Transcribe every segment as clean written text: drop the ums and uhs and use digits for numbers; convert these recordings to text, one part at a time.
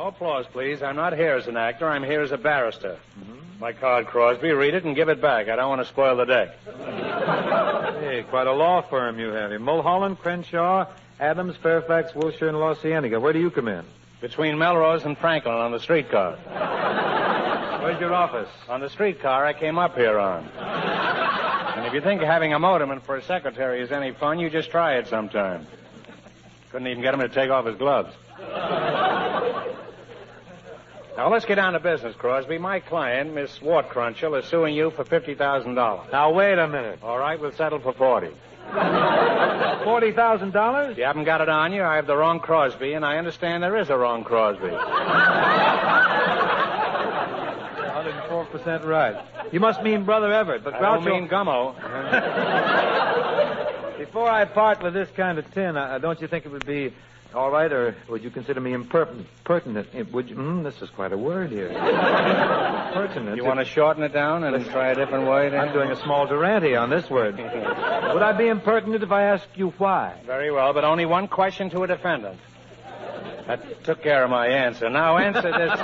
No applause, please. I'm not here as an actor. I'm here as a barrister. Mm-hmm. My card, Crosby. Read it and give it back. I don't want to spoil the day. Hey, quite a law firm you have here. Mulholland, Crenshaw, Adams, Fairfax, Wilshire, and La Cienega. Where do you come in? Between Melrose and Franklin on the streetcar. Where's your office? On the streetcar I came up here on. And if you think having a motorman for a secretary is any fun, you just try it sometime. Couldn't even get him to take off his gloves. Now, let's get down to business, Crosby. My client, Miss Wortkrunchel, is suing you for $50,000. Now, wait a minute. All right, we'll settle for 40. $40,000? You haven't got it on you. I have the wrong Crosby, and I understand there is a wrong Crosby. 104% right. You must mean Brother Everett, but I don't mean Gummo. Before I part with this kind of tin, don't you think it would be all right, or would you consider me pertinent? Would you? This is quite a word here. Pertinent. You want to shorten it down and try a different way? Then? I'm doing a small Durante on this word. Would I be impertinent if I asked you why? Very well, but only one question to a defendant. That took care of my answer. Now answer this.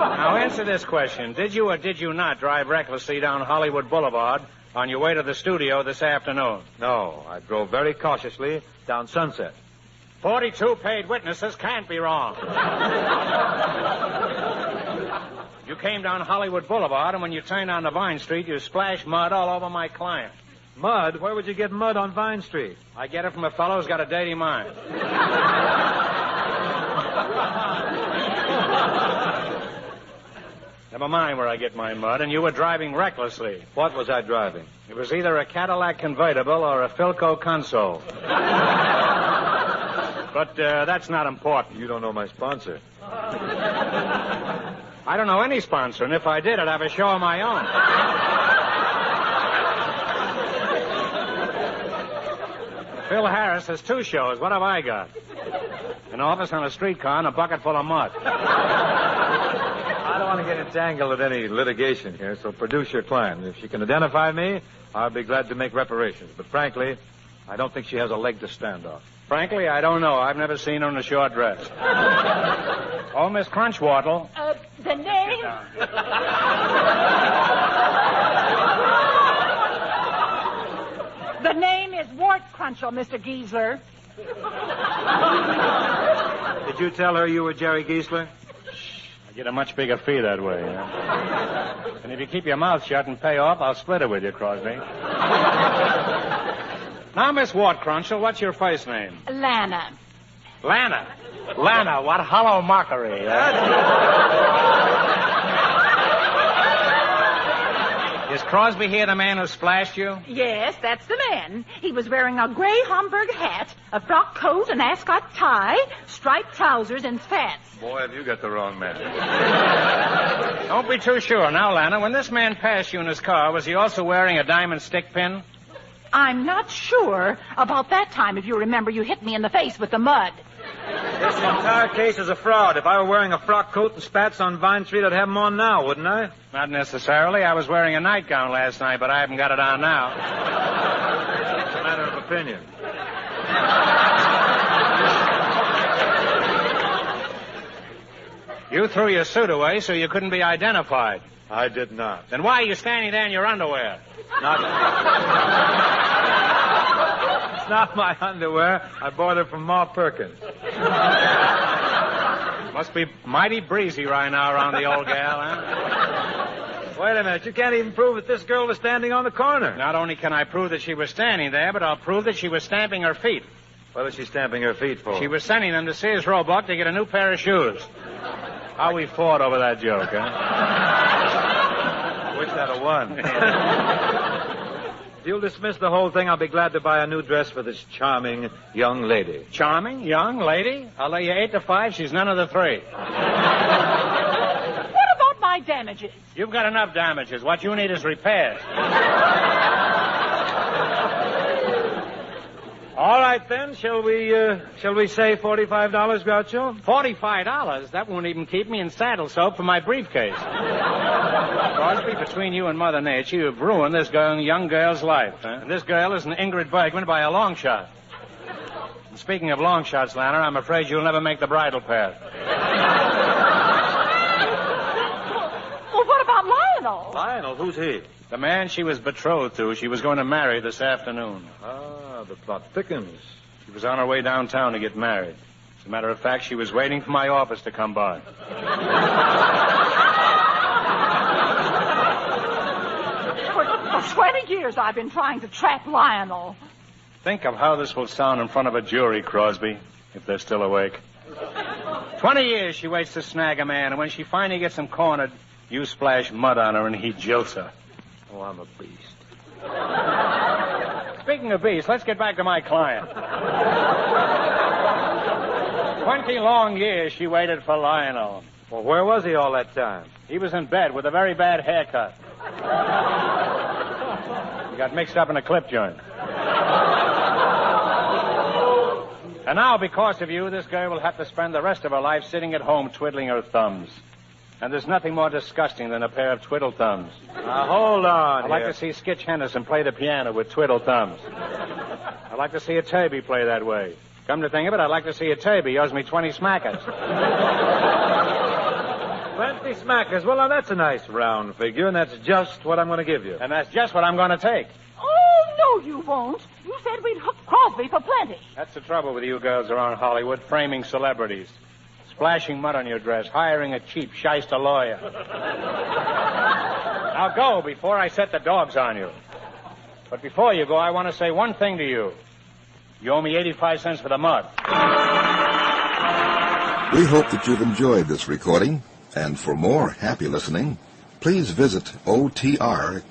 Now answer this question. Did you or did you not drive recklessly down Hollywood Boulevard on your way to the studio this afternoon? No, I drove very cautiously down Sunset. 42 paid witnesses can't be wrong. You came down Hollywood Boulevard, and when you turned onto Vine Street, you splashed mud all over my client. Mud? Where would you get mud on Vine Street? I get it from a fellow who's got a dirty mind. Never mind where I get my mud, and you were driving recklessly. What was I driving? It was either a Cadillac convertible or a Philco console. But that's not important. You don't know my sponsor. I don't know any sponsor, and if I did, I'd have a show of my own. Phil Harris has 2 shows. What have I got? An office on a streetcar and a bucket full of mud. I don't want to get entangled with any litigation here, so produce your client. If she can identify me, I'll be glad to make reparations. But frankly, I don't think she has a leg to stand on. Frankly, I don't know. I've never seen her in a short dress. Oh, Miss Crunchwortle. The name? The name is Wortkrunchel, Mr. Giesler. Did you tell her you were Jerry Giesler? I get a much bigger fee that way. And if you keep your mouth shut and pay off, I'll split it with you, Crosby. Now, Miss Wortkrunchel, what's your first name? Lana. Lana? Lana, what hollow mockery. Is Crosby here the man who splashed you? Yes, that's the man. He was wearing a gray Homburg hat, a frock coat, an ascot tie, striped trousers, and spats. Boy, have you got the wrong man. Don't be too sure. Now, Lana, when this man passed you in his car, was he also wearing a diamond stick pin? I'm not sure about that time. If you remember, you hit me in the face with the mud. This entire case is a fraud. If I were wearing a frock coat and spats on Vine Street, I'd have them on now, wouldn't I? Not necessarily. I was wearing a nightgown last night, but I haven't got it on now. It's a matter of opinion. You threw your suit away so you couldn't be identified. I did not. Then why are you standing there in your underwear? It's not my underwear. I bought it from Ma Perkins. Must be mighty breezy right now around the old gal, huh? Wait a minute. You can't even prove that this girl was standing on the corner. Not only can I prove that she was standing there, but I'll prove that she was stamping her feet. What is she stamping her feet for? She was sending them to Sears Roebuck to get a new pair of shoes. How we fought over that joke, huh? I wish I'd have won. If you'll dismiss the whole thing, I'll be glad to buy a new dress for this charming young lady. Charming young lady? I'll lay you 8 to 5. She's none of the 3. What about my damages? You've got enough damages. What you need is repairs. All right, then. Shall we say $45, Groucho? $45? That won't even keep me in saddle soap for my briefcase. Crosby, between you and Mother Nature, you've ruined this young girl's life. Huh? And this girl is an Ingrid Bergman by a long shot. And speaking of long shots, Lanner, I'm afraid you'll never make the bridle path. Well, what about Lionel? Lionel? Who's he? The man she was betrothed to, she was going to marry this afternoon. Ah, the plot thickens. She was on her way downtown to get married. As a matter of fact, she was waiting for my office to come by. For 20 years I've been trying to trap Lionel. Think of how this will sound in front of a jury, Crosby, if they're still awake. 20 years she waits to snag a man, and when she finally gets him cornered, you splash mud on her and he jilts her. Oh, I'm a beast. Speaking of beasts, let's get back to my client. 20 long years she waited for Lionel. Well, where was he all that time? He was in bed with a very bad haircut. He got mixed up in a clip joint. And now, because of you, this girl will have to spend the rest of her life sitting at home twiddling her thumbs. And there's nothing more disgusting than a pair of twiddle thumbs. Now, hold on. I'd like to see Skitch Henderson play the piano with twiddle thumbs. I'd like to see a Toby play that way. Come to think of it, I'd like to see a Toby. He owes me 20 smackers. 20 smackers. Well, now, that's a nice round figure, and that's just what I'm going to give you. And that's just what I'm going to take. Oh, no, you won't. You said we'd hook Crosby for plenty. That's the trouble with you girls around Hollywood, framing celebrities. Splashing mud on your dress, hiring a cheap shyster lawyer. Now go before I set the dogs on you. But before you go, I want to say one thing to you. You owe me 85 cents for the mud. We hope that you've enjoyed this recording, and for more happy listening, please visit otrcat.com.